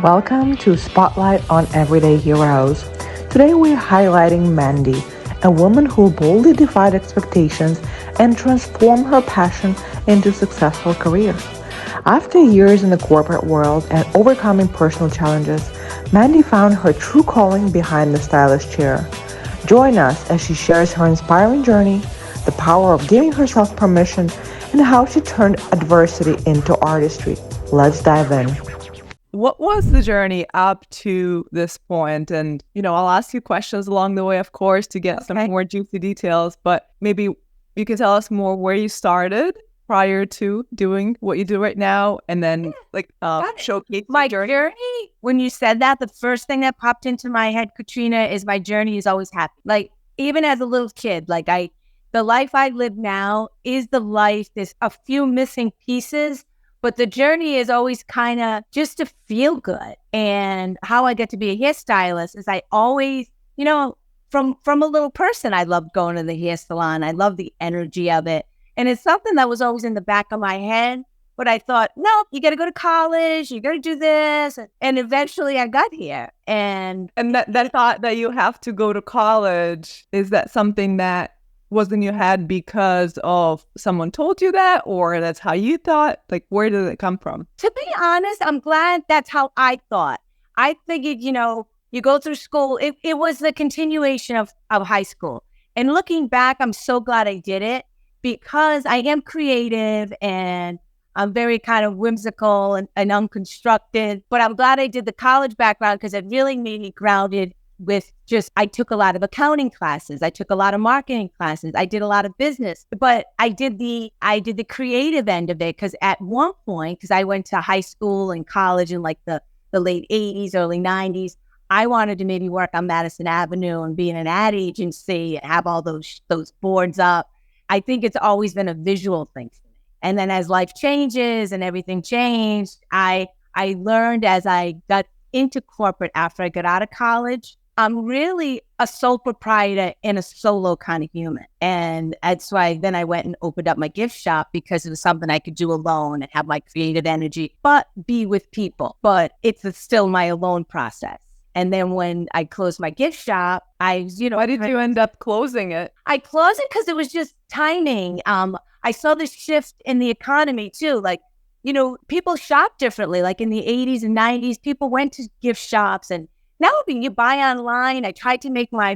Welcome to Spotlight on Everyday Heroes. Today we're highlighting Mandy, a woman who boldly defied expectations and transformed her passion into a successful career. After years in the corporate world and overcoming personal challenges, Mandy found her true calling behind the stylist chair. Join us as she shares her inspiring journey, the power of giving herself permission, and how she turned adversity into artistry. Let's dive in. What was the journey up to this point? And, I'll ask you questions along the way, of course, to get some more juicy details, but maybe you can tell us more where you started prior to doing what you do right now, and then showcase my journey. When you said that, the first thing that popped into my head, Katrina, is my journey is always happy. Like, even as a little kid, the life I live now is the life. There's a few missing pieces, but the journey is always kind of just to feel good. And how I get to be a hairstylist is I always, from a little person, I loved going to the hair salon. I love the energy of it. And it's something that was always in the back of my head. But I thought, no, you got to go to college. You got to do this. And eventually I got here. And that thought that you have to go to college, is that something that was in your head because of someone told you that, or that's how you thought? Like, where did it come from? To be honest, I'm glad that's how I thought. I figured, you go through school. It was the continuation of high school. And looking back, I'm so glad I did it because I am creative and I'm very kind of whimsical and unconstructed. But I'm glad I did the college background because it really made me grounded with I took a lot of accounting classes. I took a lot of marketing classes. I did a lot of business, but I did the creative end of it. Cause at one point, cause I went to high school and college in like the late 80s, early 90s, I wanted to maybe work on Madison Avenue and be in an ad agency and have all those boards up. I think it's always been a visual thing for me. And then as life changes and everything changed, I learned as I got into corporate after I got out of college, I'm really a sole proprietor and a solo kind of human. And that's why then I went and opened up my gift shop because it was something I could do alone and have my creative energy, but be with people. But it's still my alone process. And then when I closed my gift shop, why did you end up closing it? I closed it because it was just timing. I saw this shift in the economy too. People shop differently. Like in the 80s and 90s, people went to gift shops, and now you buy online. I tried to make my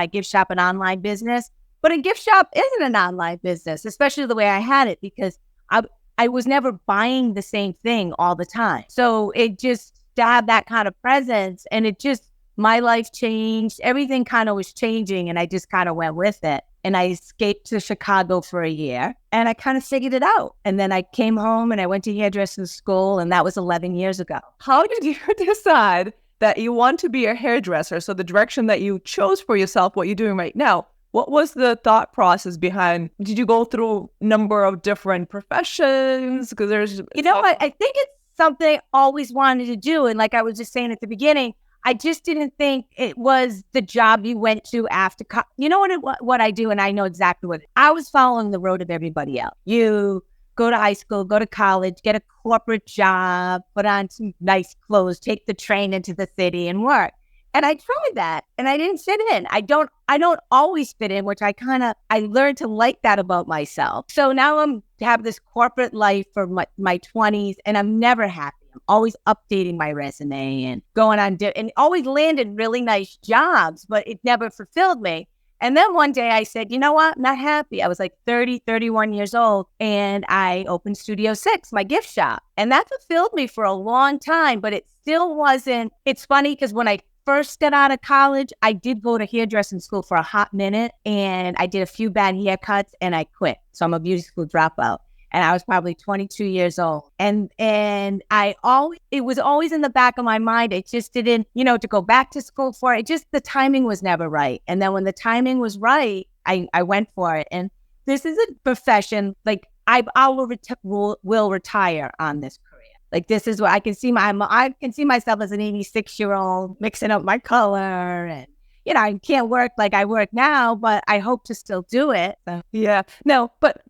gift shop an online business, but a gift shop isn't an online business, especially the way I had it, because I was never buying the same thing all the time. So it just to have that kind of presence, and my life changed. Everything kind of was changing, and I just kind of went with it. And I escaped to Chicago for a year, and I kind of figured it out. And then I came home and I went to hairdressing school, and that was 11 years ago. How did you decide that you want to be a hairdresser? So the direction that you chose for yourself, what you're doing right now, what was the thought process behind? Did you go through a number of different professions? Because there's... I think it's something I always wanted to do. And like I was just saying at the beginning, I just didn't think it was the job you went to after what I do, and I know exactly what I was following the road of everybody else. You go to high school, go to college, get a corporate job, put on some nice clothes, take the train into the city and work. And I tried that, and I didn't fit in. I don't always fit in, which I learned to like that about myself. So now have this corporate life for my 20s, and I'm never happy. I'm always updating my resume and going on and always landed really nice jobs, but it never fulfilled me. And then one day I said, you know what? I'm not happy. I was like 31 years old, and I opened Studio 6, my gift shop. And that fulfilled me for a long time, but it still wasn't. It's funny because when I first got out of college, I did go to hairdressing school for a hot minute, and I did a few bad haircuts and I quit. So I'm a beauty school dropout. And I was probably 22 years old. And it was always in the back of my mind. It just didn't, to go back to school for it. The timing was never right. And then when the timing was right, I went for it. And this is a profession, like I will retire on this career. Like this is what I can see I can see myself as an 86-year-old mixing up my color, and I can't work like I work now, but I hope to still do it. So. Yeah. No, but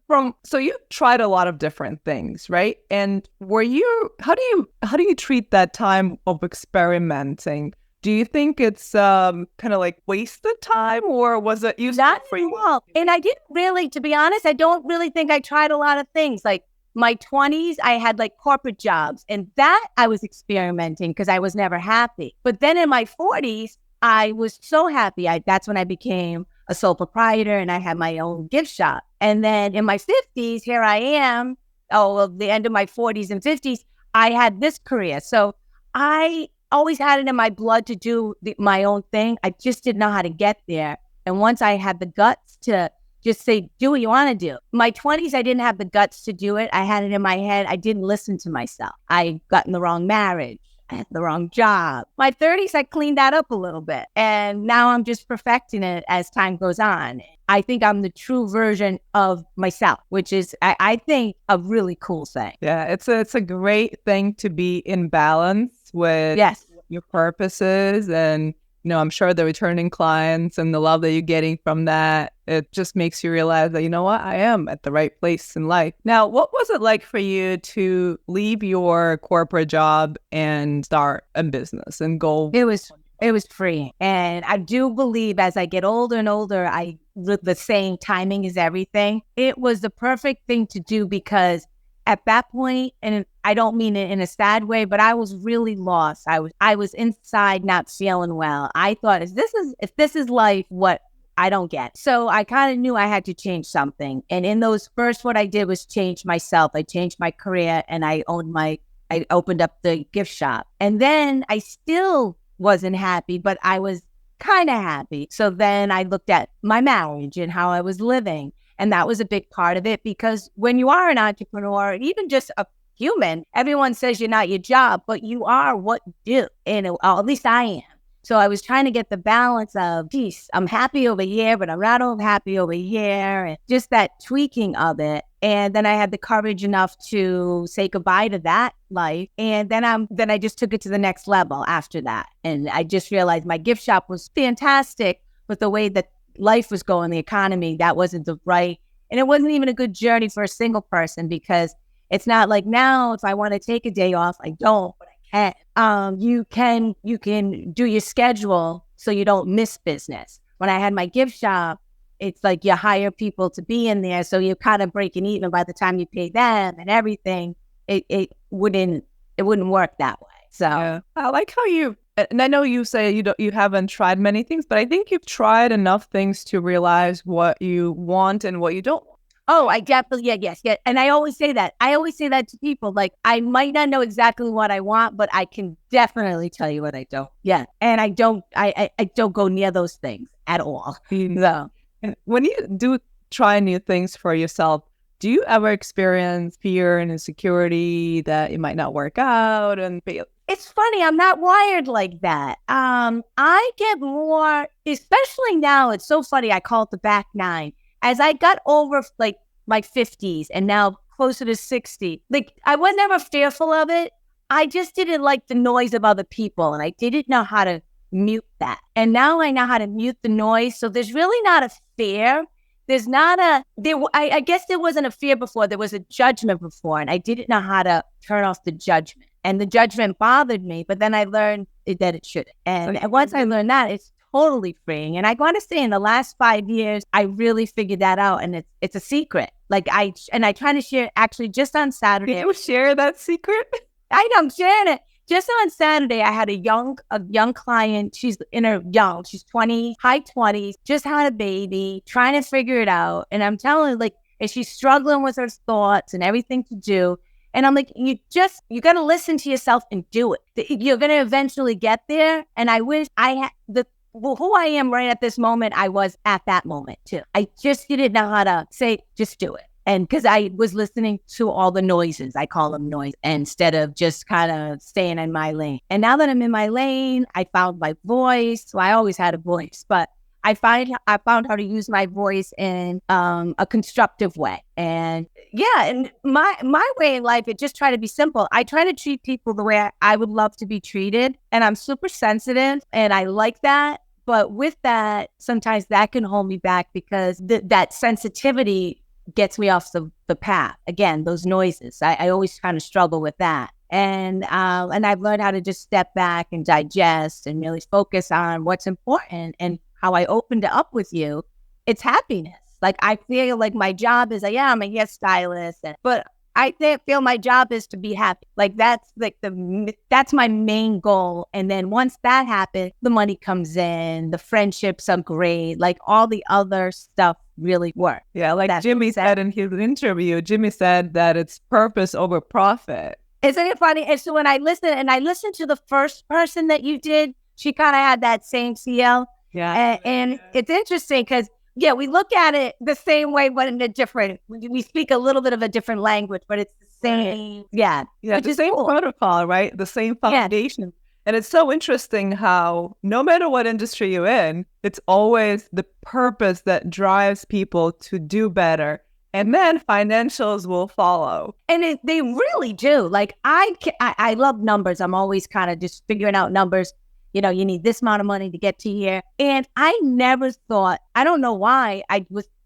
So you tried a lot of different things, right? And how do you treat that time of experimenting? Do you think it's kind of like wasted time, or was it useful Not for at you? all. And I didn't really, to be honest, I don't really think I tried a lot of things. Like my 20s, I had like corporate jobs, and that I was experimenting because I was never happy. But then in my 40s, I was so happy. That's when I became a sole proprietor and I had my own gift shop. And then in my 50s, here I am. The end of my 40s and 50s, I had this career. So I always had it in my blood to do my own thing. I just didn't know how to get there. And once I had the guts to just say, do what you want to do. My 20s, I didn't have the guts to do it. I had it in my head. I didn't listen to myself. I got in the wrong marriage. I had the wrong job. My 30s, I cleaned that up a little bit. And now I'm just perfecting it as time goes on. I think I'm the true version of myself, which is, I think, a really cool thing. Yeah, it's a great thing to be in balance with your purposes. And, I'm sure the returning clients and the love that you're getting from that, it just makes you realize that, you know what, I am at the right place in life. Now, what was it like for you to leave your corporate job and start a business and go? It was free. And I do believe as I get older and older, the saying timing is everything. It was the perfect thing to do because at that point, and I don't mean it in a sad way, but I was really lost. I was inside not feeling well. I thought, if this is life, what I don't get. So I kind of knew I had to change something. And in those first, what I did was change myself. I changed my career and I opened up the gift shop. And then I still wasn't happy, but I was kind of happy. So then I looked at my marriage and how I was living. And that was a big part of it because when you are an entrepreneur, even just a human, everyone says you're not your job, but you are what you do. And at least I am. So I was trying to get the balance of, geez, I'm happy over here, but I'm not happy over here. And just that tweaking of it. And then I had the courage enough to say goodbye to that life. And then I just took it to the next level after that. And I just realized my gift shop was fantastic, but the way that life was going, the economy, that wasn't the right. And it wasn't even a good journey for a single person because it's not like now, if I want to take a day off, I don't, but I can. You can do your schedule so you don't miss business. When I had my gift shop, it's like you hire people to be in there, so you're kind of breaking even by the time you pay them and everything. It wouldn't work that way. So yeah. I like how and I know you say you haven't tried many things, but I think you've tried enough things to realize what you want and what you don't want. Oh, I definitely, yes. And I always say that. I always say that to people. Like, I might not know exactly what I want, but I can definitely tell you what I don't. Yeah. And I don't go near those things at all. So when you do try new things for yourself, do you ever experience fear and insecurity that it might not work out and fail? It's funny. I'm not wired like that. I get more, especially now. It's so funny. I call it the back nine. As I got over like my 50s and now closer to 60, like I was never fearful of it. I just didn't like the noise of other people and I didn't know how to mute that. And now I know how to mute the noise. So there's really not a fear. There's not I guess there wasn't a fear before. There was a judgment before and I didn't know how to turn off the judgment. And the judgment bothered me, but then I learned that it shouldn't. And once I learned that, it's totally freeing. And I want to say in the last 5 years, I really figured that out. And it's a secret. Like I try to share actually just on Saturday. Did you share that secret? I know, I'm sharing it. Just on Saturday, I had a young client. She's 20, high 20s, just had a baby, trying to figure it out. And I'm telling her, like, and she's struggling with her thoughts and everything to do. And I'm like, you got to listen to yourself and do it. You're going to eventually get there. And I wish I had who I am right at this moment, I was at that moment too. I just didn't know how to say, just do it. And because I was listening to all the noises, I call them noise, instead of just kind of staying in my lane. And now that I'm in my lane, I found my voice. So I always had a voice, but I found how to use my voice in a constructive way. And yeah, and my way in life, it just try to be simple. I try to treat people the way I would love to be treated. And I'm super sensitive and I like that. But with that, sometimes that can hold me back because that sensitivity gets me off the path. Again, those noises. I always kind of struggle with that. And I've learned how to just step back and digest and really focus on what's important. And how I opened it up with you, it's happiness. Like, I feel like my job is, I'm a hairstylist, but I feel my job is to be happy. Like, that's my main goal. And then once that happens, the money comes in, the friendships are great, like all the other stuff really works. Yeah, like that's Jimmy said in his interview, Jimmy said that it's purpose over profit. Isn't it funny? And so when I listened to the first person that you did, she kind of had that same CL. Yeah. And it's interesting because, we look at it the same way, but in a different, we speak a little bit of a different language, but it's the same. Yeah. Which the same protocol, right? The same foundation. Yeah. And it's so interesting how no matter what industry you're in, it's always the purpose that drives people to do better. And then financials will follow. And they really do. Like, I love numbers. I'm always kind of just figuring out numbers. You need this amount of money to get to here. And I never thought, I don't know why,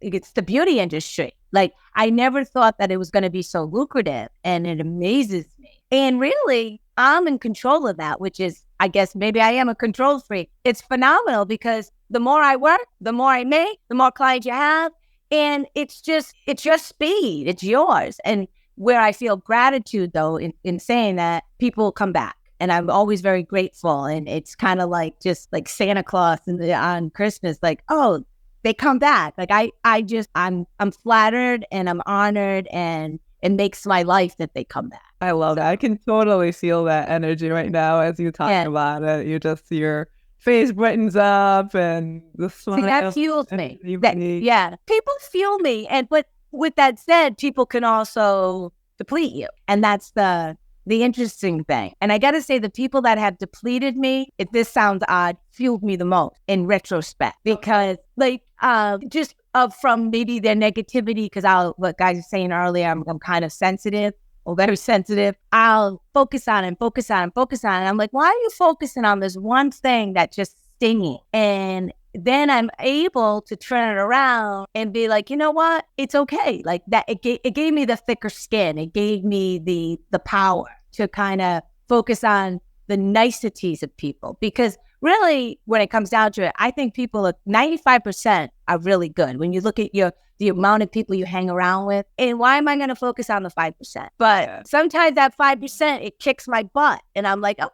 it's the beauty industry. Like, I never thought that it was going to be so lucrative, and it amazes me. And really, I'm in control of that, which is, I guess maybe I am a control freak. It's phenomenal because the more I work, the more I make, the more clients you have. And it's your speed. It's yours. And where I feel gratitude, though, in saying that, people come back. And I'm always very grateful. And it's kind of like just like Santa Claus on Christmas, like, oh, they come back. Like, I'm flattered and I'm honored, and it makes my life that they come back. I love that. I can totally feel that energy right now as you talk about it. Your face brightens up and the smile. That fuels me. People feel me. But with that said, people can also deplete you. And that's the interesting thing. And I got to say, the people that have depleted me, if this sounds odd, fueled me the most in retrospect, because from maybe their negativity, because what guys were saying earlier, I'm kind of sensitive or very sensitive. I'll focus on it. I'm like, why are you focusing on this one thing that's just stinging? And then I'm able to turn it around and be like, you know what? It's okay. Like that, it gave me the thicker skin. It gave me the power to kind of focus on the niceties of people. Because really, when it comes down to it, I think people 95% are really good. When you look at the amount of people you hang around with, and why am I going to focus on the 5%? But sometimes that 5%, it kicks my butt, and I'm like, okay,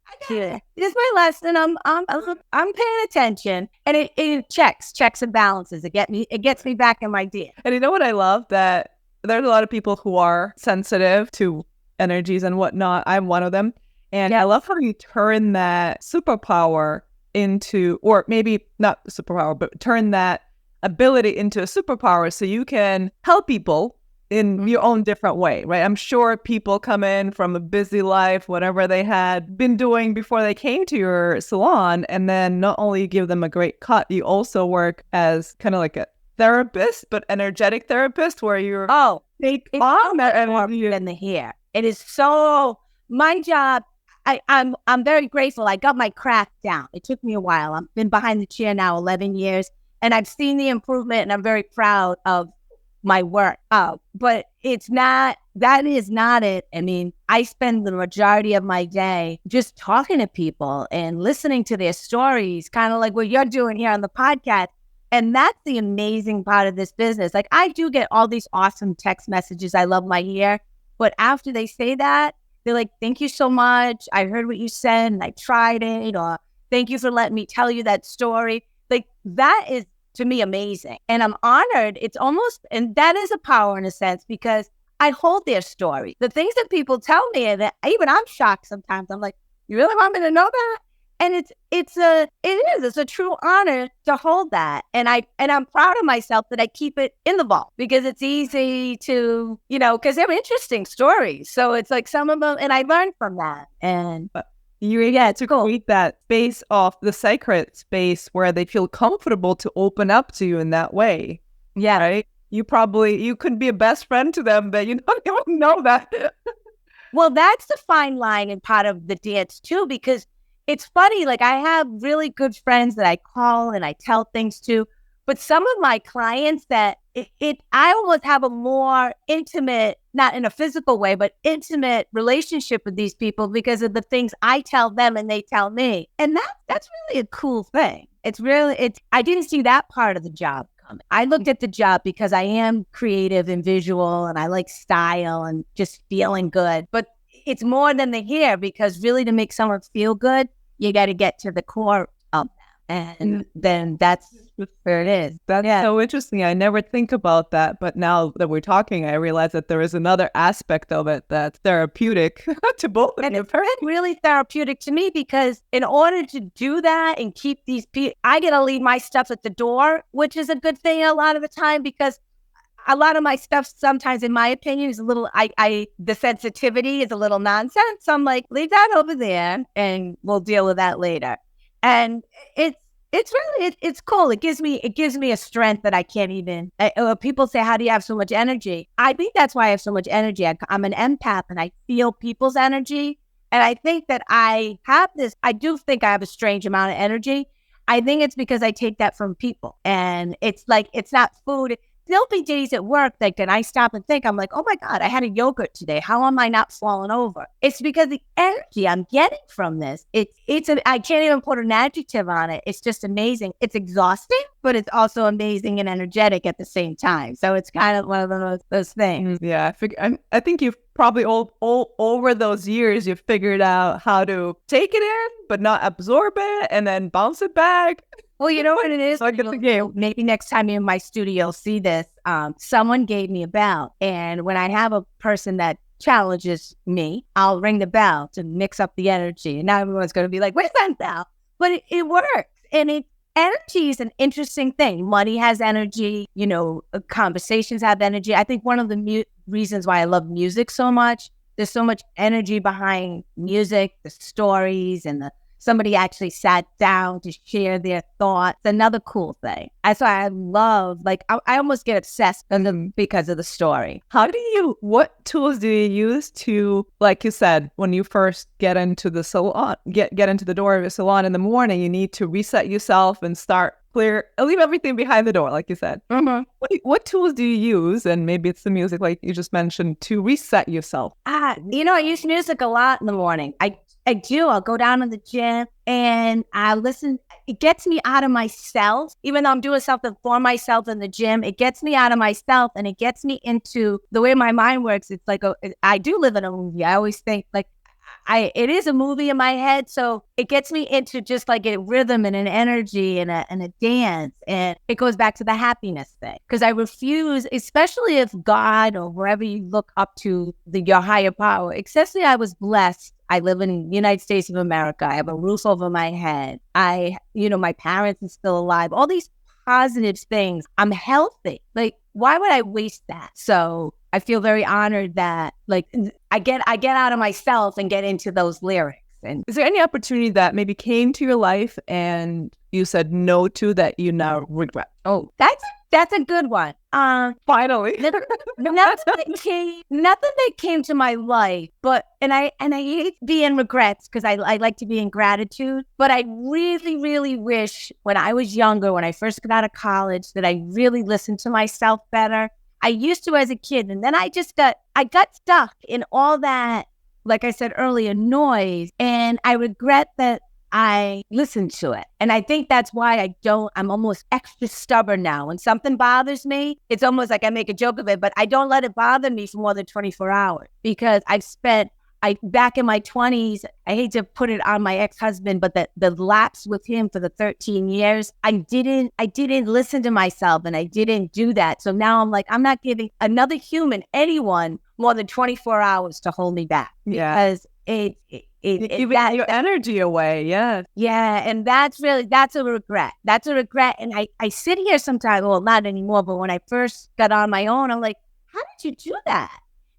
I got it. This is my lesson. I'm paying attention, and it checks and balances. It gets me back in my gear. And you know what I love? That there's a lot of people who are sensitive to energies and whatnot. I'm one of them. And I love how you turn that superpower into, or maybe not superpower, but turn that ability into a superpower so you can help people in your own different way, right? I'm sure people come in from a busy life, whatever they had been doing before they came to your salon, and then not only give them a great cut, you also work as kind of like a therapist, but energetic therapist, where you're take on that energy in the hair. It is so, my job, I'm very grateful. I got my craft down. It took me a while. I've been behind the chair now 11 years, and I've seen the improvement, and I'm very proud of my work. But that is not it. I mean, I spend the majority of my day just talking to people and listening to their stories, kind of like what you're doing here on the podcast. And that's the amazing part of this business. Like, I do get all these awesome text messages. I love my hair. But after they say that, they're like, thank you so much. I heard what you said and I tried it. Or thank you for letting me tell you that story. Like, that is, to me, amazing. And I'm honored. It's almost, and that is a power in a sense, because I hold their story. The things that people tell me, and that even I'm shocked sometimes. I'm like, you really want me to know that? And it's a true honor to hold that. And I'm proud of myself that I keep it in the vault, because it's easy to, because they're interesting stories. So it's like some of them, and I learned from that. And to create that space of the sacred space where they feel comfortable to open up to you in that way. Yeah. Right? You could be a best friend to them, but you don't even know that. Well, that's the fine line and part of the dance too, because it's funny, like I have really good friends that I call and I tell things to, But some of my clients that I almost have a more intimate, not in a physical way, but intimate relationship with these people because of the things I tell them and they tell me. And that's really a cool thing. I didn't see that part of the job coming. I looked at the job because I am creative and visual and I like style and just feeling good. But it's more than the hair because really to make someone feel good, you got to get to the core of them. And then that's where it is. That's so interesting. I never think about that. But now that we're talking, I realize that there is another aspect of it that's therapeutic to both of you. It's really therapeutic to me because in order to do that and keep these people, I get to leave my stuff at the door, which is a good thing a lot of the time because a lot of my stuff sometimes, in my opinion, is a little, the sensitivity is a little nonsense. So I'm like, leave that over there and we'll deal with that later. And it's really, it's cool. It gives me a strength that I can't even, people say, how do you have so much energy? I think that's why I have so much energy. I'm an empath and I feel people's energy. And I think that I do think I have a strange amount of energy. I think it's because I take that from people and it's like, it's not food. There'll be days at work that can I stop and think, I'm like, oh my God, I had a yogurt today. How am I not falling over? It's because the energy I'm getting from this, I can't even put an adjective on it. It's just amazing. It's exhausting, but it's also amazing and energetic at the same time. So it's kind of one of those things. Yeah, I think you've probably all over those years, you've figured out how to take it in, but not absorb it and then bounce it back. Well, you know what it is? Maybe next time you're in my studio, you'll see this. Someone gave me a bell. And when I have a person that challenges me, I'll ring the bell to mix up the energy. And now everyone's going to be like, where's that bell? But it works. And energy is an interesting thing. Money has energy. Conversations have energy. I think one of the reasons why I love music so much, there's so much energy behind music, the stories and somebody actually sat down to share their thoughts. Another cool thing. That's why I love, I almost get obsessed with them because of the story. What tools do you use to, like you said, when you first get into the salon, get into the door of a salon in the morning, you need to reset yourself and start leave everything behind the door, like you said. Mm-hmm. What tools do you use? And maybe it's the music, like you just mentioned, to reset yourself. I use music a lot in the morning. I do. I'll go down to the gym and I listen. It gets me out of myself. Even though I'm doing something for myself in the gym, it gets me out of myself and it gets me into the way my mind works. It's like I do live in a movie. I always think it is a movie in my head. So it gets me into just like a rhythm and an energy and a dance. And it goes back to the happiness thing. Because I refuse, especially if God or wherever you look up to your higher power, especially I was blessed. I live in the United States of America. I have a roof over my head. My parents are still alive. All these positive things. I'm healthy. Why would I waste that? So I feel very honored that I get out of myself and get into those lyrics. And is there any opportunity that maybe came to your life and you said no to that you now regret? Oh, that's a good one. Finally, nothing that came to my life, and I hate being regrets because I like to be in gratitude. But I really, really wish when I was younger, when I first got out of college, that I really listened to myself better. I used to as a kid, and then I got stuck in all that, like I said earlier, noise, and I regret that I listened to it. And I think that's why I'm almost extra stubborn now. When something bothers me, it's almost like I make a joke of it, but I don't let it bother me for more than 24 hours because back in my 20s, I hate to put it on my ex-husband, but the lapse with him for the 13 years, I didn't listen to myself and I didn't do that. So now I'm like, I'm not giving another human, anyone, more than 24 hours to hold me back. Yeah. Because your energy away. Yeah. Yeah. And that's a regret. That's a regret. And I sit here sometimes, well, not anymore, but when I first got on my own, I'm like, how did you do that?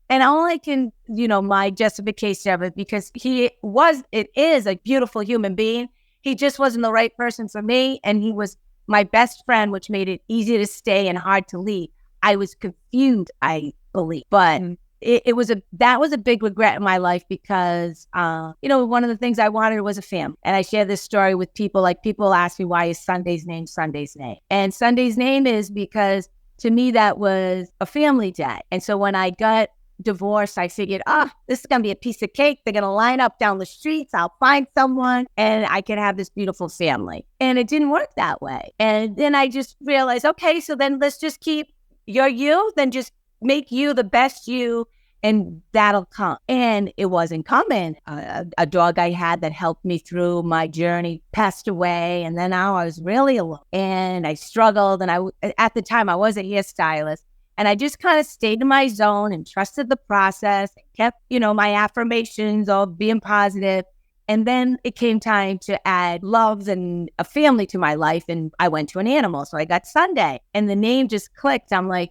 And all I can, my justification of it, because it is a beautiful human being. He just wasn't the right person for me. And he was my best friend, which made it easy to stay and hard to leave. I was confused, I believe. But that was a big regret in my life because, one of the things I wanted was a family. And I share this story with people, like people ask me, why is Sunday's name Sunday's name? And Sunday's name is because to me, that was a family day. And so when I got divorced, I figured, this is going to be a piece of cake. They're going to line up down the streets. I'll find someone and I can have this beautiful family. And it didn't work that way. And then I just realized, okay, so then let's just keep you, then just make you the best you, and that'll come. And it wasn't coming. A dog I had that helped me through my journey passed away. And then now I was really alone and I struggled. And at the time I was a hairstylist. And I just kind of stayed in my zone and trusted the process and kept, my affirmations of being positive. And then it came time to add love and a family to my life. And I went to an animal. So I got Sunday and the name just clicked. I'm like,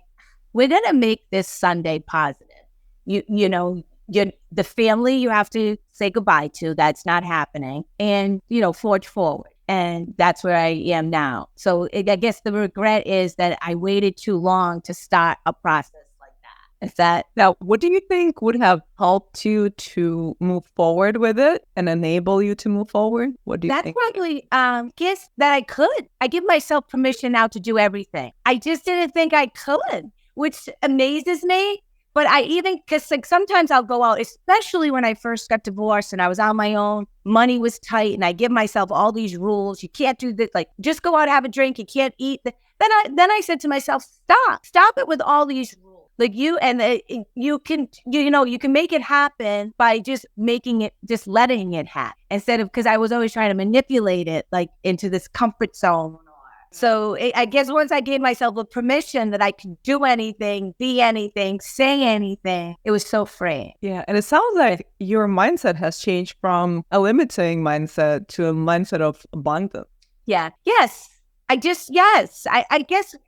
we're going to make this Sunday positive. The family you have to say goodbye to, that's not happening. And, forge forward. And that's where I am now. So I guess the regret is that I waited too long to start a process like that. Is that now? What do you think would have helped you to move forward with it and enable you to move forward? What do you think? That's probably guess that I could. I give myself permission now to do everything. I just didn't think I could, which amazes me. But because sometimes I'll go out, especially when I first got divorced and I was on my own, money was tight and I give myself all these rules. You can't do this, like just go out, have a drink. You can't eat. Then I said to myself, stop it with all these rules. Like you can make it happen by just letting it happen instead of, because I was always trying to manipulate it like into this comfort zone. So I guess once I gave myself the permission that I could do anything, be anything, say anything, it was so freeing. Yeah. And it sounds like your mindset has changed from a limiting mindset to a mindset of abundance. Yeah. Yes. I guess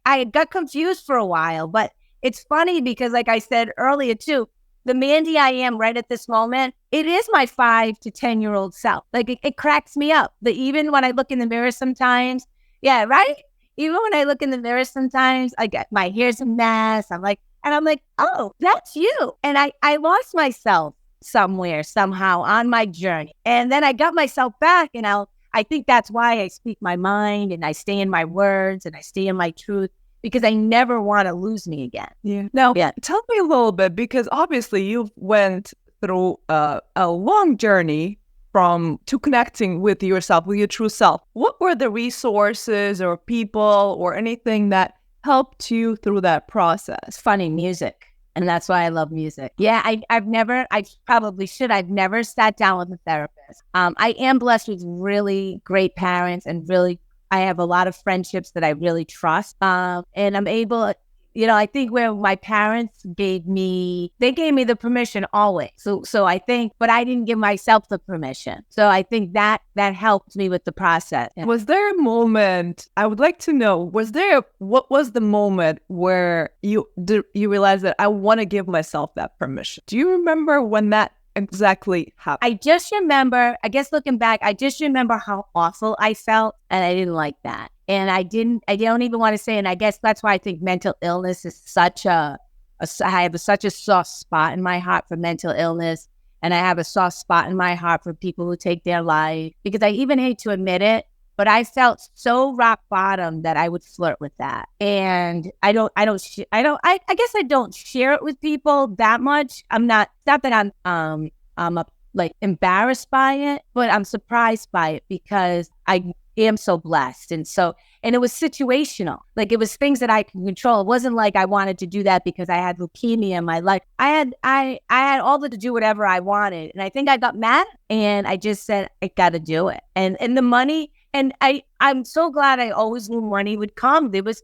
I got confused for a while, but it's funny because like I said earlier too, the Mandy I am right at this moment, it is my 5 to 10-year-old self. Like it cracks me up. Even when I look in the mirror sometimes, yeah, right? Even when I look in the mirror sometimes, I get my hair's a mess. I'm like, oh, that's you. And I lost myself somewhere, somehow on my journey. And then I got myself back. And I think that's why I speak my mind and I stay in my words and I stay in my truth, because I never want to lose me again. Yeah. Now, tell me a little bit, because obviously you went through a long journey to connecting with yourself, with your true self. What were the resources or people or anything that helped you through that process? Funny, music. And that's why I love music. Yeah, I've never sat down with a therapist. I am blessed with really great parents and I have a lot of friendships that I really trust. And I'm able, I think where my parents gave me the permission always. So I think, but I didn't give myself the permission. So I think that helped me with the process. Yeah. Was there a moment, I would like to know, what was the moment where you realized that I want to give myself that permission? Do you remember when that exactly happened? I just remember, I guess looking back, I just remember how awful I felt and I didn't like that. And I don't even want to say, and I guess that's why I think mental illness is I have such a soft spot in my heart for mental illness. And I have a soft spot in my heart for people who take their life, because I even hate to admit it, but I felt so rock bottom that I would flirt with that. And I guess I don't share it with people that much. It's not that I'm embarrassed by it, but I'm surprised by it because I am so blessed. And it was situational. Like it was things that I can control. It wasn't like I wanted to do that because I had leukemia in my life. I had all to do whatever I wanted. And I think I got mad and I just said, I got to do it. And the money, and I'm so glad I always knew money would come. There was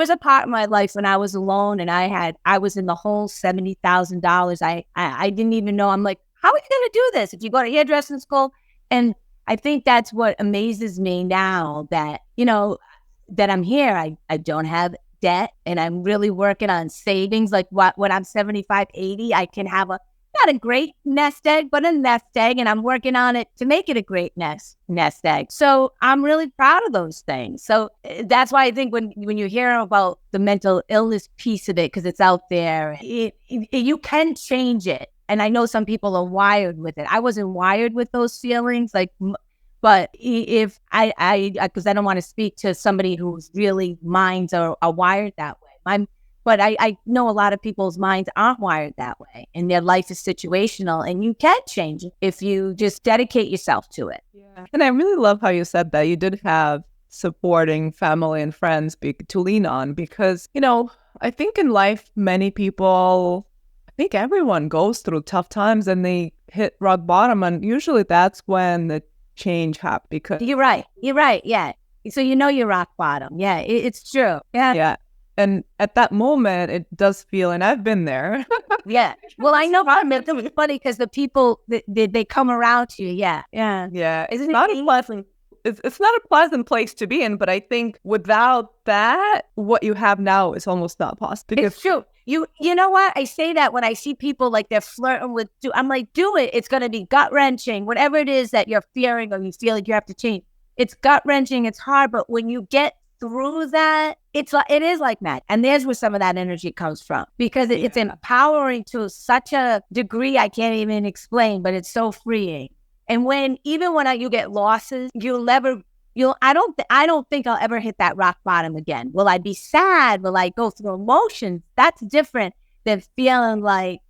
a part of my life when I was alone and I was in the whole $70,000. I didn't even know. I'm like, how are you going to do this? If you go to hairdressing school? And I think that's what amazes me now that, that I'm here. I don't have debt and I'm really working on savings. Like when I'm 75, 80, I can have a not a great nest egg, but a nest egg, and I'm working on it to make it a great nest egg. So I'm really proud of those things. So that's why I think when you hear about the mental illness piece of it, because it's out there, you can change it. And I know some people are wired with it. I wasn't wired with those feelings, but if because I don't want to speak to somebody whose really minds are wired that way. But I know a lot of people's minds aren't wired that way, and their life is situational, and you can change it if you just dedicate yourself to it. Yeah. And I really love how you said that you did have supporting family and friends to lean on, because, I think in life, many people, I think everyone goes through tough times and they hit rock bottom, and usually that's when the change happens. Because You're right. Yeah. So you're rock bottom. Yeah, it's true. Yeah. Yeah. And at that moment, it does feel, and I've been there. Yeah. Well, I know. It's funny because the people, they come around to you. Yeah. Yeah. Yeah. It's not a pleasant place to be in, but I think without that, what you have now is almost not possible. It's true. You know what? I say that when I see people like they're flirting with, I'm like, do it. It's going to be gut wrenching. Whatever it is that you're fearing or you feel like you have to change, it's gut wrenching. It's hard. But when you get through that, it is like that. And there's where some of that energy comes from, because it's empowering to such a degree I can't even explain, but it's so freeing. And even when you get losses, I don't think I'll ever hit that rock bottom again. Will I be sad? Will I go through emotions? That's different than feeling like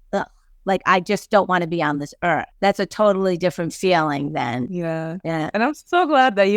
I just don't want to be on this earth. That's a totally different feeling than. Yeah. And I'm so glad that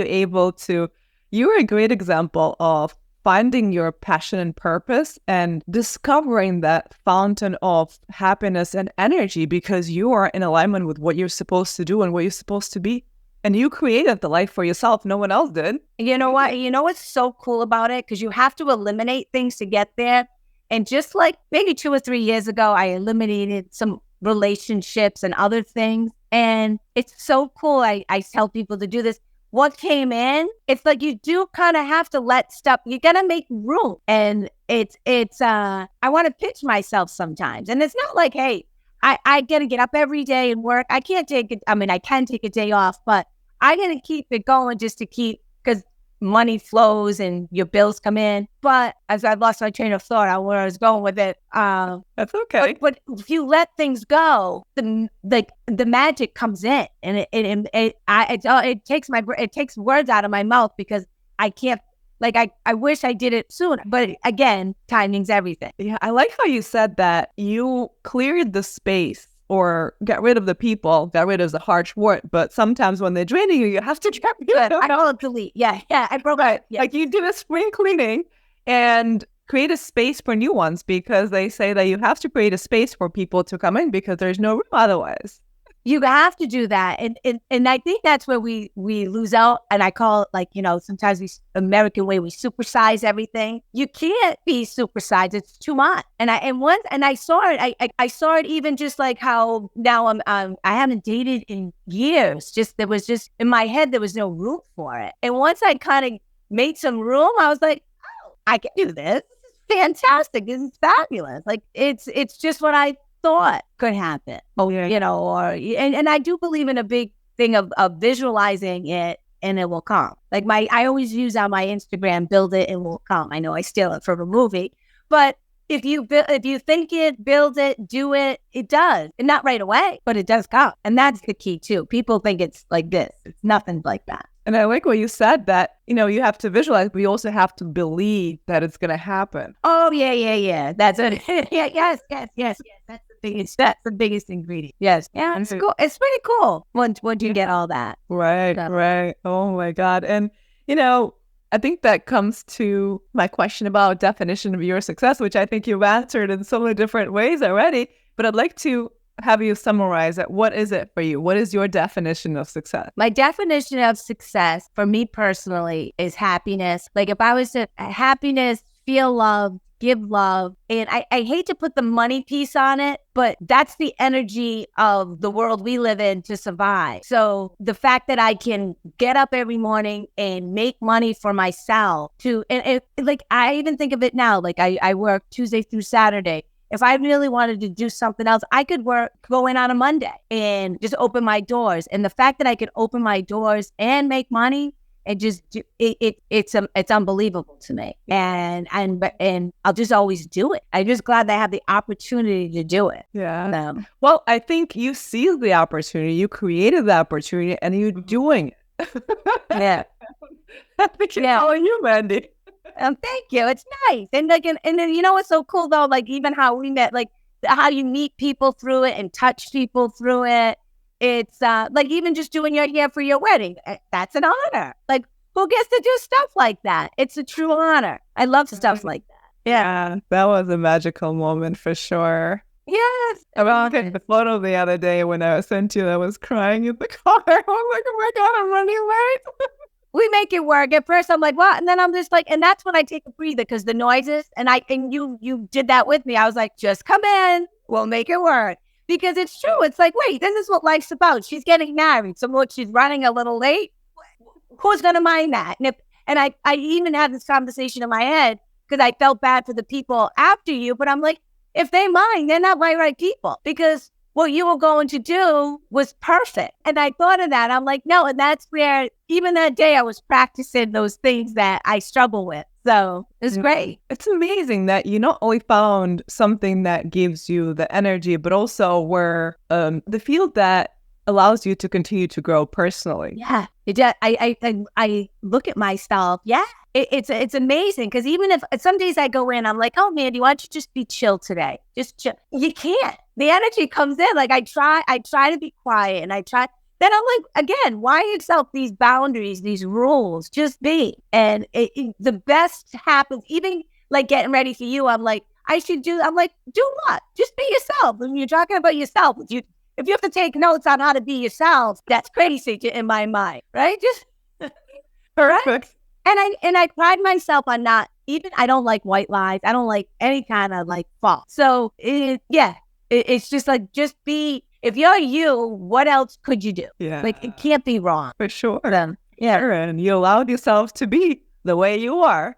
you're a great example of finding your passion and purpose and discovering that fountain of happiness and energy, because you are in alignment with what you're supposed to do and what you're supposed to be. And you created the life for yourself. No one else did. You know what? You know what's so cool about it? Because you have to eliminate things to get there. And just like maybe 2 or 3 years ago, I eliminated some relationships and other things. And it's so cool. I tell people to do this. What came in, it's like you do kind of have to let stuff, you got to make room. And I want to pitch myself sometimes. And it's not like, hey, I got to get up every day and work. I can take a day off, but I got to keep it going because money flows and your bills come in. But as I've lost my train of thought on where I was going with it. That's okay. But if you let things go, the magic comes in, and it takes words out of my mouth, because I can't. I wish I did it sooner, but again, timing's everything. Yeah, I like how you said that you cleared the space or get rid of the people. Get rid is a harsh word, but sometimes when they're draining you, you have to get rid of them. I call it delete. Yeah, I broke it. Yeah. Like you do a spring cleaning and create a space for new ones, because they say that you have to create a space for people to come in, because there's no room otherwise. You have to do that. And I think that's where we lose out. And I call it sometimes American way, we supersize everything. You can't be supersized. It's too much. And I saw it. I saw it even just like how now I haven't dated in years. There was in my head, there was no room for it. And once I kind of made some room, I was like, oh, I can do this. This is fantastic. This is fabulous. Like it's just what I thought could happen. And I do believe in a big thing of visualizing it, and it will come. Like I always use on my Instagram, build it, it will come. I know I steal it from a movie, but if you think it, build it, do it, it does. And not right away, but it does come. And that's the key too. People think it's like this. It's nothing like that. And I like what you said, that, you have to visualize, but you also have to believe that it's going to happen. Oh, yeah. That's it. Yes. That's the biggest ingredient. Yes. Yeah, it's cool. It's pretty cool once you get all that. Right. Oh my God. And, I think that comes to my question about definition of your success, which I think you've answered in so many different ways already. But I'd like to have you summarize it. What is it for you? What is your definition of success? My definition of success for me personally is happiness. Like if I was to happiness, feel love, give love. And I hate to put the money piece on it, but that's the energy of the world we live in to survive. So the fact that I can get up every morning and make money for myself like I even think of it now, like I work Tuesday through Saturday. if I really wanted to do something else, I could go in on a Monday and just open my doors. And the fact that I could open my doors and make money and just do it's unbelievable to me. And I'll just always do it. I'm just glad that I have the opportunity to do it. Yeah. Well, I think you seized the opportunity, you created the opportunity, and you're doing it. Yeah. I think it's all you, Mandy. Thank you. It's nice. And then you know what's so cool though? Like even how we met, like how you meet people through it and touch people through it. It's like even just doing your hair for your wedding. That's an honor. Like who gets to do stuff like that? It's a true honor. I love stuff like that. Yeah, that was a magical moment for sure. Yes. I was taking the photo the other day when I sent you. I was crying in the car. I was like, oh my God, I'm running late. We make it work. At first, I'm like, what? And then I'm just like, and that's when I take a breather because the noises, and you did that with me. I was like, just come in. We'll make it work. Because it's true. It's like, wait, this is what life's about. She's getting married. So look, she's running a little late. Who's going to mind that? And I even had this conversation in my head because I felt bad for the people after you. But I'm like, if they mind, they're not my right people because what you were going to do was perfect. And I thought of that. I'm like, no. And that's where even that day I was practicing those things that I struggle with. So it's great. It's amazing that you not only found something that gives you the energy, but also where the field that allows you to continue to grow personally. Yeah. I look at myself. Yeah. It's amazing because even if some days I go in, I'm like, oh, Mandy, why don't you just be chill today? Just chill. You can't. The energy comes in. Like I try to be quiet and I try. Then I'm like, again, why yourself these boundaries, these rules? Just be. And the best happens. Even like getting ready for you, I'm like, I'm like, do what? Just be yourself. When you're talking about yourself, if you have to take notes on how to be yourself, that's crazy in my mind, right? Just perfect. Right? And I pride myself on not even. I don't like white lies. I don't like any kind of like false. So it's just like just be. If you're you, what else could you do? Yeah, like it can't be wrong for sure. And you allowed yourself to be the way you are.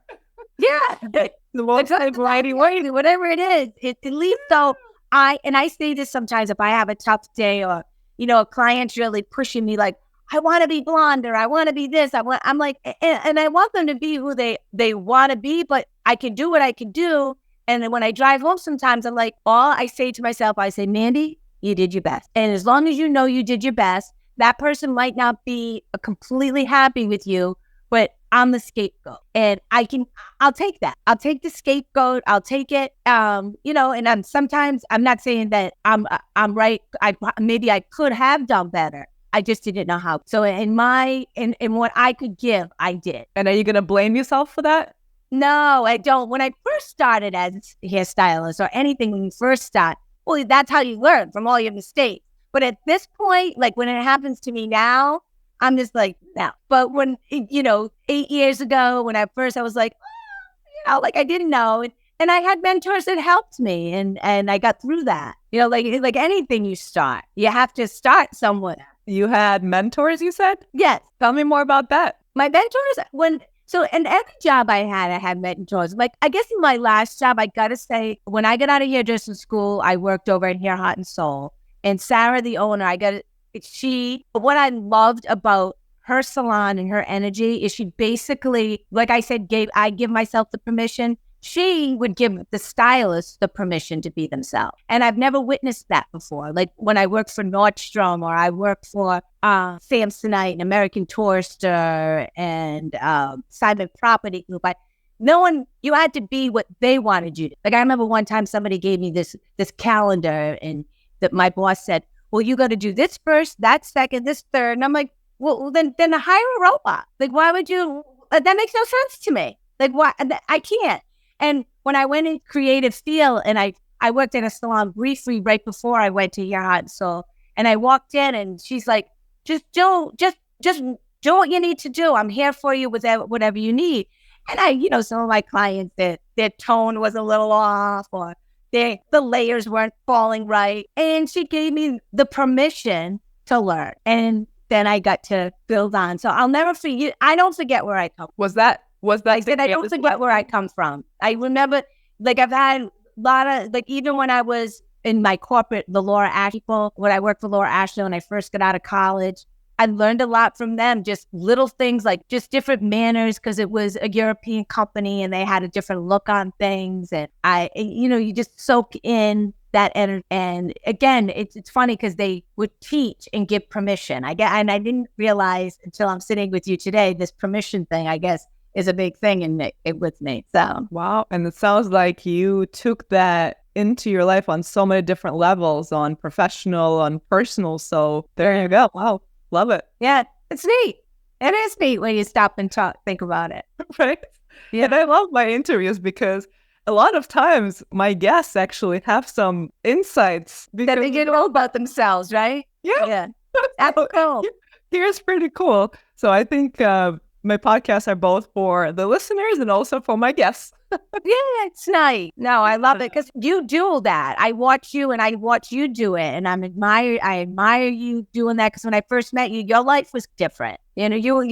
Yeah, the most variety way, whatever it is. At least though. I say this sometimes if I have a tough day or, a client's really pushing me like, I want to be blonde or I want to be this. I'm like, and I want them to be who they want to be, but I can do what I can do. And then when I drive home, sometimes I'm like, all I say to myself, I say, Mandy, you did your best. And as long as you know you did your best, that person might not be completely happy with you, but I'm the scapegoat and I'll take that. I'll take the scapegoat. I'll take it. And sometimes I'm not saying that I'm right. Maybe I could have done better. I just didn't know how. So in what I could give, I did. And are you going to blame yourself for that? No, I don't. When I first started as a hairstylist or anything, when you first start, well, that's how you learn from all your mistakes. But at this point, like when it happens to me now, I'm just like, no. But when, 8 years ago, when I was like, like I didn't know. And I had mentors that helped me and I got through that. Like anything you start, you have to start somewhere. You had mentors, you said? Yes. Tell me more about that. My mentors, and every job I had mentors. Like, I guess in my last job, I got to say, when I got out of hairdressing school, I worked over at Hair, Heart, and Soul. And Sarah, the owner, what I loved about her salon and her energy is she basically, like I said, I give myself the permission. She would give the stylist the permission to be themselves. And I've never witnessed that before. Like when I worked for Nordstrom or I worked for Samsonite and American Tourister and Simon Property Group. You had to be what they wanted you to. Like I remember one time somebody gave me this calendar and that my boss said, well, you got to do this first, that second, this third. And I'm like, well, then hire a robot. Like, why would you? That makes no sense to me. Like, why? I can't. And when I went in creative field and I worked at a salon briefly right before I went to Hair, Heart, and Soul. And I walked in and she's like, just do what you need to do. I'm here for you with whatever you need. And some of my clients, their tone was a little off or the layers weren't falling right. And she gave me the permission to learn. And then I got to build on. So I'll never forget. I don't forget where I come from. Was that I said, I don't forget where I come from. I remember, like I've had lot of, like, even when I was in my corporate, the Laura Ash people, when I worked for Laura Ashley when I first got out of college, I learned a lot from them, just little things like just different manners, because it was a European company and they had a different look on things. And you just soak in that energy. And again, it's funny because they would teach and give permission. And I didn't realize until I'm sitting with you today, this permission thing, I guess, is a big thing with me. So wow. And it sounds like you took that into your life on so many different levels, on professional, on personal. So there you go. Wow. Love it. Yeah, it's neat. It is neat when you stop and think about it. Right. Yeah. And I love my interviews because a lot of times my guests actually have some insights that they get all about themselves, right? Yeah. Yeah. That's cool. Here's pretty cool. So I think my podcasts are both for the listeners and also for my guests. Yeah, it's nice. No, I love it because you do that. I watch you and I watch you do it, and I admire you doing that because when I first met you, your life was different. You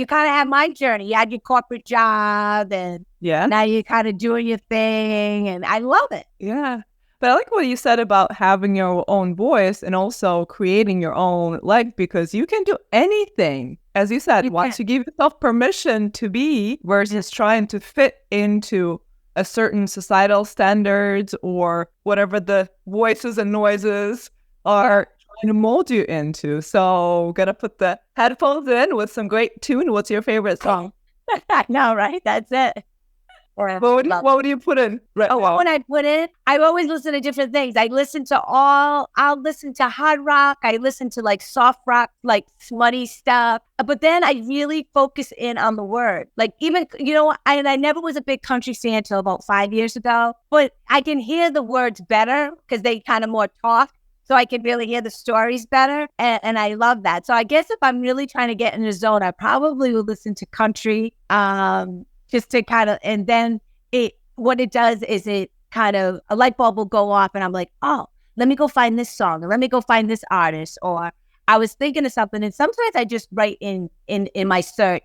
kind of had my journey. You had your corporate job, and now you're kind of doing your thing, and I love it. Yeah. But I like what you said about having your own voice and also creating your own life, because you can do anything. As you said, once you give yourself permission to be versus trying to fit into a certain societal standards or whatever the voices and noises are trying to mold you into. So gotta put the headphones in with some great tune. What's your favorite song? I know, right? That's it. What would you put in? Right. When I put in, I always listen to different things. I'll listen to hard rock. I listen to like soft rock, like smutty stuff. But then I really focus in on the word. Like even, I never was a big country fan until about 5 years ago, but I can hear the words better because they kind of more talk. So I can really hear the stories better. And I love that. So I guess if I'm really trying to get in the zone, I probably will listen to country. Just to kind of, and then what it does is it kind of, a light bulb will go off and I'm like, oh, let me go find this song or let me go find this artist. Or I was thinking of something, and sometimes I just write in my search,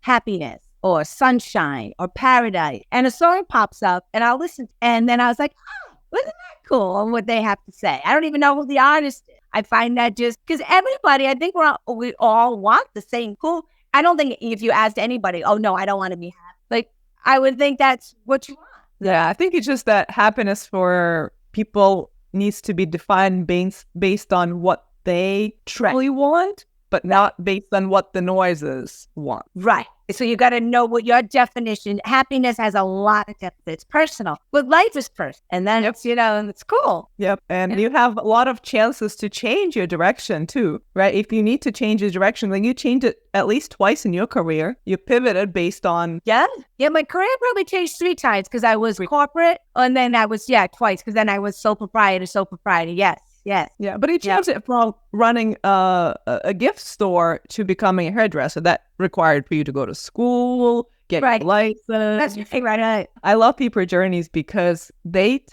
happiness or sunshine or paradise, and a song pops up and I'll listen. And then I was like, oh, isn't that cool on what they have to say? I don't even know who the artist is. I find that just because everybody, I think we all want the same cool. I don't think if you asked anybody, oh no, I don't want to be happy. Like, I would think that's what you want. Yeah, I think it's just that happiness for people needs to be defined based on what they truly want, but not based on what the noises want. Right. So you got to know what your definition, happiness has a lot of depth. It's personal, but life is personal. And then it's, it's cool. Yep. And you have a lot of chances to change your direction too, right? If you need to change your direction, then you change it at least twice in your career. You pivoted based on... Yeah, my career probably changed 3 times because I was corporate, and then I was, twice, because then I was sole proprietor. Yes. Yeah, but you changed it from running a gift store to becoming a hairdresser. That required for you to go to school, get your license. That's right. I love people journeys because they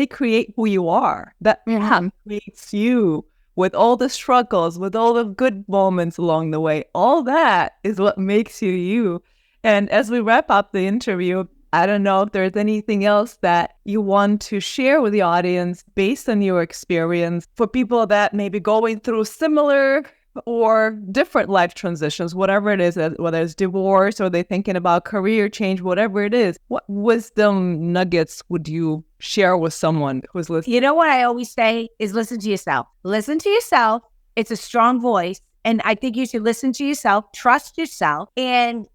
create who you are. That creates you with all the struggles, with all the good moments along the way. All that is what makes you you. And as we wrap up the interview, I don't know if there's anything else that you want to share with the audience based on your experience for people that may be going through similar or different life transitions, whatever it is, whether it's divorce or they're thinking about career change, whatever it is. What wisdom nuggets would you share with someone who's listening? You know what I always say is listen to yourself. Listen to yourself. It's a strong voice. And I think you should listen to yourself, trust yourself, and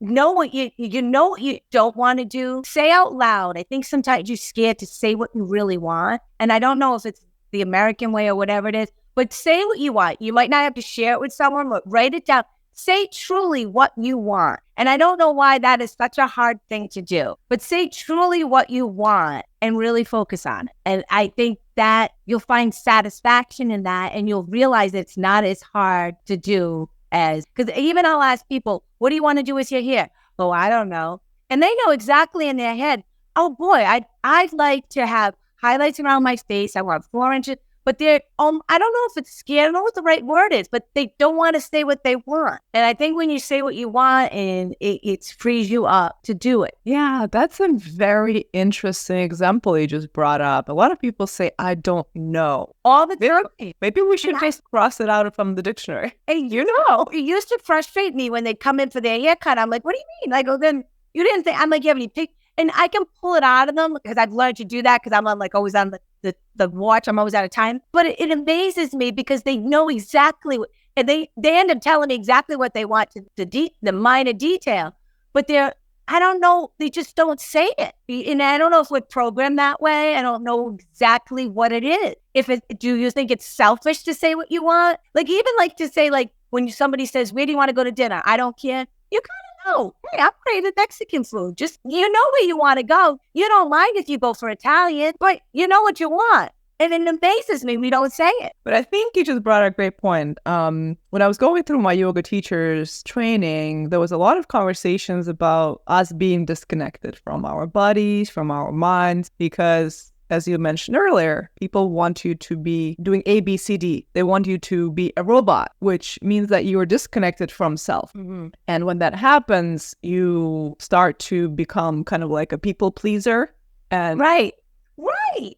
know what you don't want to do. Say out loud. I think sometimes you're scared to say what you really want. And I don't know if it's the American way or whatever it is, but say what you want. You might not have to share it with someone, but write it down. Say truly what you want. And I don't know why that is such a hard thing to do, but say truly what you want and really focus on it. And I think that you'll find satisfaction in that, and you'll realize it's not as hard to do because even I'll ask people, what do you want to do with your hair? Oh, I don't know. And they know exactly in their head, oh boy, I'd like to have highlights around my face. I want 4 inches. but they're, I don't know if it's scared. I don't know what the right word is, but they don't want to say what they want. And I think when you say what you want, and it frees you up to do it. Yeah, that's a very interesting example you just brought up. A lot of people say, I don't know. All the time. Maybe we should just cross it out from the dictionary. And it used to frustrate me when they come in for their haircut. I'm like, what do you mean? I go, then you didn't think, I'm like, you have any pick? And I can pull it out of them because I've learned to do that because I'm like always on the watch. I'm always out of time. But it amazes me because they know exactly what, and they end up telling me exactly what they want, the minor detail. But I don't know, they just don't say it. And I don't know if we're programmed that way. I don't know exactly what it is. Do you think it's selfish to say what you want? Like even like to say like when somebody says, where do you want to go to dinner? I don't care. You kind of know, hey, I'm craving Mexican food. Just, you know where you want to go. You don't mind if you go for Italian, but you know what you want. And it amazes me we don't say it. But I think you just brought a great point. When I was going through my yoga teacher's training, there was a lot of conversations about us being disconnected from our bodies, from our minds, because as you mentioned earlier, people want you to be doing A, B, C, D. They want you to be a robot, which means that you are disconnected from self. Mm-hmm. And when that happens, you start to become kind of like a people pleaser. And Right.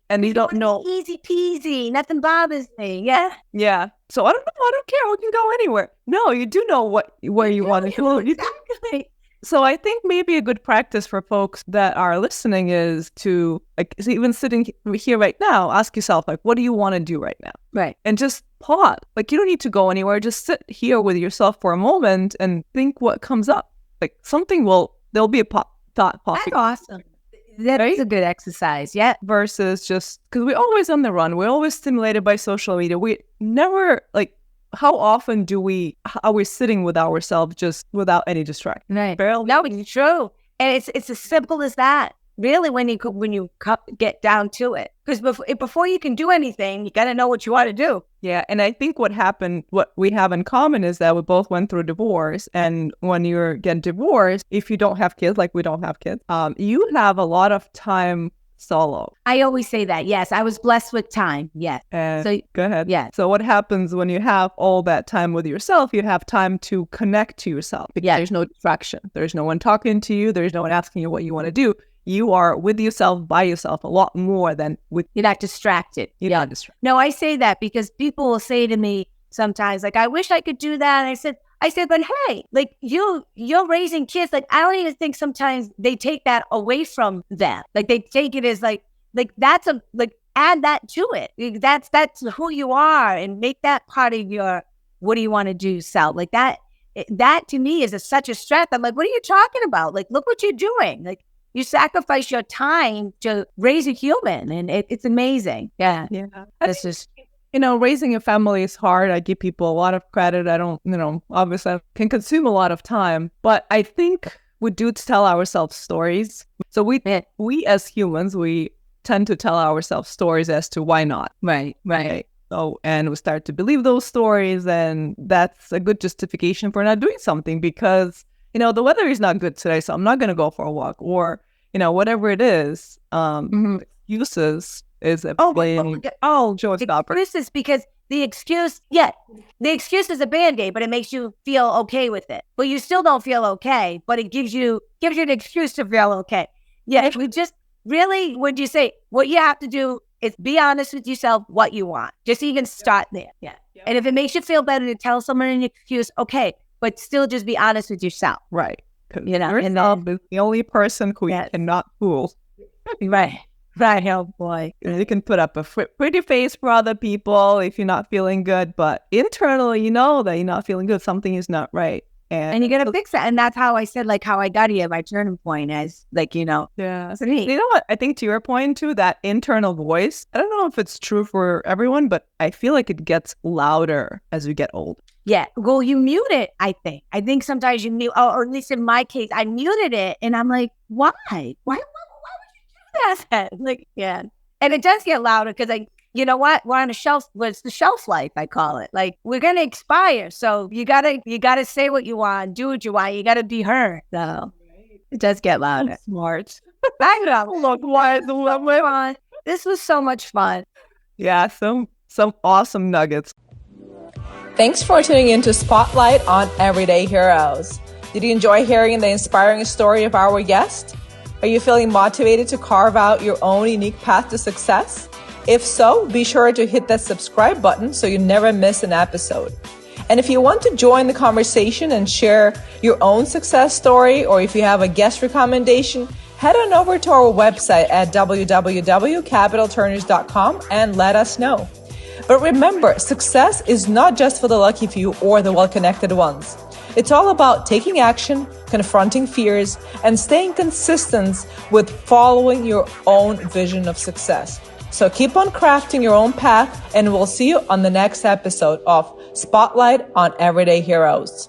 And you don't know. Easy peasy. Nothing bothers me. Yeah. Yeah. So I don't know. I don't care. We can go anywhere. No, you do know where you want to go. Exactly. So I think maybe a good practice for folks that are listening is to, like, even sitting here right now, ask yourself, like, what do you want to do right now? Right. And just pause. Like, you don't need to go anywhere. Just sit here with yourself for a moment and think what comes up. Like, there'll be a thought popping. That's awesome. That's a good exercise. Yeah. Versus just, because we're always on the run. We're always stimulated by social media. We never, like, how often are we sitting with ourselves just without any distraction? Right. Barely. No, it's true. And it's as simple as that. Really, when you get down to it. Because before you can do anything, you got to know what you want to do. Yeah. And I think what we have in common is that we both went through divorce. And when you're getting divorced, if you don't have kids, like we don't have kids, you have a lot of time solo. I always say that. Yes. I was blessed with time. Yes. So go ahead. Yeah. So what happens when you have all that time with yourself? You have time to connect to yourself. Because there's no distraction. There's no one talking to you. There's no one asking you what you want to do. You are with yourself, by yourself, a lot more than with... You're not distracted. You're not distracted. No, I say that because people will say to me sometimes, like, I wish I could do that. And I said, but hey, like you're raising kids. Like, I don't even think sometimes they take that away from them. Like they take it as like that's add that to it. That's who you are and make that part of your, what do you want to do self? Like that to me is such a strength. I'm like, what are you talking about? Like, look what you're doing. Like, you sacrifice your time to raise a human, and it's amazing. Yeah. Yeah. It's just, raising a family is hard. I give people a lot of credit. I don't, obviously I can consume a lot of time, but I think we do tell ourselves stories. So we as humans, we tend to tell ourselves stories as to why not. Right. So, and we start to believe those stories, and that's a good justification for not doing something because the weather is not good today, so I'm not going to go for a walk, or, whatever it is, excuses is a playing. Excuses, because the excuse is a Band-Aid, but it makes you feel okay with it. But you still don't feel okay, but it gives you an excuse to feel okay. Yeah, we just really, would you say, what you have to do is be honest with yourself what you want. Just even start there. Yeah. Yep. And if it makes you feel better to tell someone an excuse, okay. But still just be honest with yourself. Right. Yourself is the only person who you cannot fool. Right. Oh, boy. You can put up a pretty face for other people if you're not feeling good, but internally, you know that you're not feeling good. Something is not right. And you got to fix that. And that's how I said, like, how I got here, my turning point is, like, Yeah. So, you know what? I think to your point, too, that internal voice, I don't know if it's true for everyone, but I feel like it gets louder as we get older. Yeah. Well, you mute it, I think. I think sometimes you mute, or at least in my case, I muted it. And I'm like, why? Why would you do that? Like, yeah. And it does get louder because you know what? We're on a shelf. It's the shelf life, I call it. Like, we're going to expire. So you gotta say what you want, do what you want. You got to be heard. So it does get louder. That's smart. I know. Look, why? This was so much fun. Yeah. So some awesome nuggets. Thanks for tuning in to Spotlight on Everyday Heroes. Did you enjoy hearing the inspiring story of our guest? Are you feeling motivated to carve out your own unique path to success? If so, be sure to hit that subscribe button so you never miss an episode. And if you want to join the conversation and share your own success story, or if you have a guest recommendation, head on over to our website at www.capitalturners.com and let us know. But remember, success is not just for the lucky few or the well-connected ones. It's all about taking action, confronting fears, and staying consistent with following your own vision of success. So keep on crafting your own path, and we'll see you on the next episode of Spotlight on Everyday Heroes.